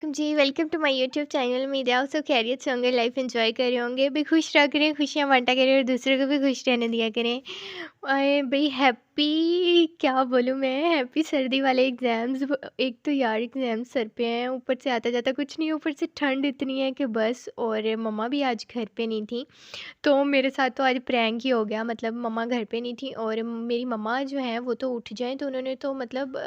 Ji, welcome to my YouTube channel. उम्मीद है आप सब खैरियत से होंगे, लाइफ एंजॉय कर रहे होंगे, भी खुश रहा करें, खुशियाँ बांटा करें और दूसरों को भी खुश रहने दिया करें। अरे भाई हैप्पी क्या बोलूँ मैं, हैप्पी सर्दी वाले एग्ज़ाम्स। एक तो यार एग्ज़ाम्स सर पे हैं, ऊपर से आता जाता कुछ नहीं, ऊपर से ठंड इतनी है कि बस। और मम्मा भी आज घर पे नहीं थी, तो मेरे साथ तो आज प्रैंक ही हो गया। मतलब मम्मा घर पे नहीं थी और मेरी मम्मा जो हैं वो तो उठ जाएँ तो उन्होंने तो मतलब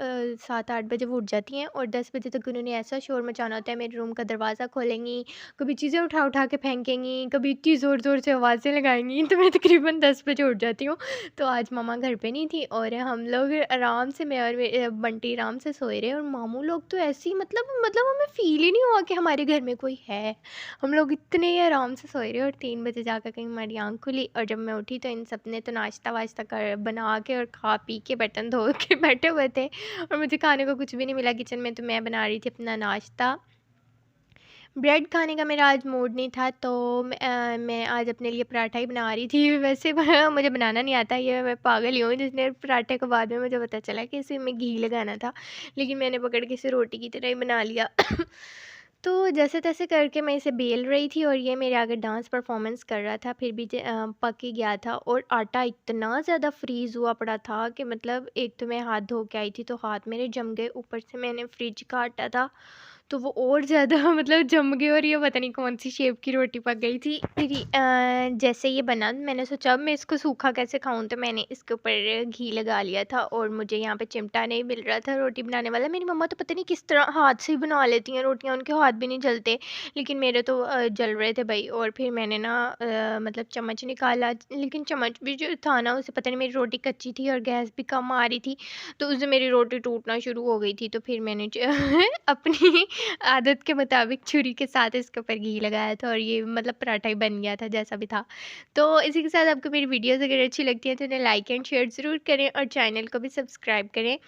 7-8 बजे वो उठ जाती हैं और 10 बजे तक उन्होंने ऐसा शोर मचाना होता है। मेरे रूम का दरवाज़ा खोलेंगी, कभी चीज़ें उठा-उठा के फेंकेंगी, कभी इतनी ज़ोर-ज़ोर से आवाज़ें लगाएँगी तो मैं तकरीबन 10 बजे उठ जाती हूँ। तो आज मम्मा घर पे नहीं थी और हम लोग आराम से, मैं और बंटी आराम से सोए रहे और मामू लोग तो ऐसे ही मतलब हमें फ़ील ही नहीं हुआ कि हमारे घर में कोई है। हम लोग इतने आराम से सोए रहे और 3 बजे जाकर कहीं हमारी आँख खुली और जब मैं उठी तो इन सब ने तो नाश्ता-वाश्ता कर बना के और खा पी के बर्तन धो के बैठे हुए थे और मुझे खाने को कुछ भी नहीं मिला किचन में। तो मैं बना रही थी अपना नाश्ता। ब्रेड खाने का मेरा आज मूड नहीं था, तो मैं आज अपने लिए पराठा ही बना रही थी। वैसे मुझे बनाना नहीं आता, ये मैं पागल ही हूँ जिसने पराठे को बाद में मुझे पता चला कि इसे में घी लगाना था, लेकिन मैंने पकड़ के इसे रोटी की तरह ही बना लिया। तो जैसे-तैसे करके मैं इसे बेल रही थी और ये मेरे आगे डांस परफॉर्मेंस कर रहा था, फिर भी पक ही गया था और आटा इतना ज़्यादा फ्रीज़ हुआ पड़ा था कि मतलब एक तो मैं हाथ धो के आई थी, तो हाथ मेरे जम गए, ऊपर से मैंने फ्रिज का आटा था, तो वो और ज़्यादा मतलब जम गए और ये पता नहीं कौन-सी शेप की रोटी पक गई थी। फिर जैसे ये बना मैंने सोचा अब मैं इसको सूखा कैसे खाऊँ, तो मैंने इसके ऊपर घी लगा लिया था और मुझे यहाँ पे चिमटा नहीं मिल रहा था रोटी बनाने वाला। मेरी मम्मा तो पता नहीं किस तरह हाथ से ही बना लेती हैं रोटियाँ, उनके हाथ भी नहीं जलते, लेकिन मेरे तो जल रहे थे भई। और फिर मैंने ना मतलब चम्मच निकाला, लेकिन चम्मच भी जो था ना उसे पता नहीं, मेरी रोटी कच्ची थी और गैस भी कम आ रही थी, तो उससे मेरी रोटी टूटना शुरू हो गई थी। तो फिर मैंने अपनी आदत के मुताबिक छुरी के साथ इसके ऊपर घी लगाया था और ये मतलब पराठा ही बन गया था जैसा भी था। तो इसी के साथ आपको मेरी वीडियोज़ अगर अच्छी लगती हैं तो उन्हें लाइक एंड शेयर ज़रूर करें और चैनल को भी सब्सक्राइब करें।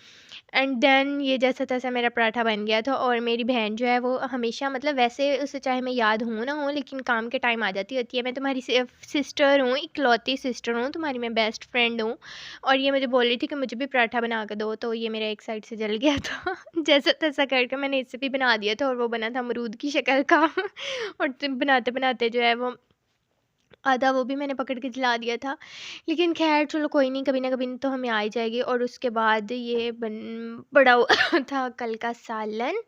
एंड देन ये जैसा-तैसा मेरा पराठा बन गया था और मेरी बहन जो है वो हमेशा मतलब वैसे उसे चाहे मैं याद हूँ ना हूँ, लेकिन काम के टाइम आ जाती होती है। मैं तुम्हारी सिस्टर हूँ, इकलौती सिस्टर हूँ, तुम्हारी मैं बेस्ट फ्रेंड हूँ। और ये मुझे बोल रही थी कि मुझे भी पराठा बना के दो, तो ये मेरा एक साइड से जल गया था। जैसा-तैसा करके मैंने इसे भी बना दिया था और वो बना था अमरूद की शक्ल का। और बनाते-बनाते जो है वो आधा वो भी मैंने पकड़ के जला दिया था। लेकिन ख़ैर चलो कोई नहीं, कभी ना कभी तो हमें आ ही जाएगी। और उसके बाद ये बन पड़ा हुआ था कल का सालन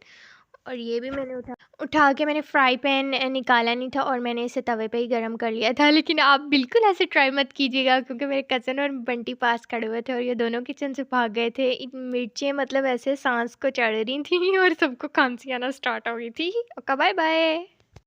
और ये भी मैंने उठा उठा के मैंने फ्राई पैन निकाला नहीं था और मैंने इसे तवे पे ही गरम कर लिया था। लेकिन आप बिल्कुल ऐसे ट्राई मत कीजिएगा, क्योंकि मेरे कज़न और बंटी पास खड़े हुए थे और ये दोनों किचन से भाग गए थे। मिर्चें मतलब ऐसे साँस को चढ़ रही थी और सबको खांसी आना स्टार्ट हो गई थी। Okay, bye bye.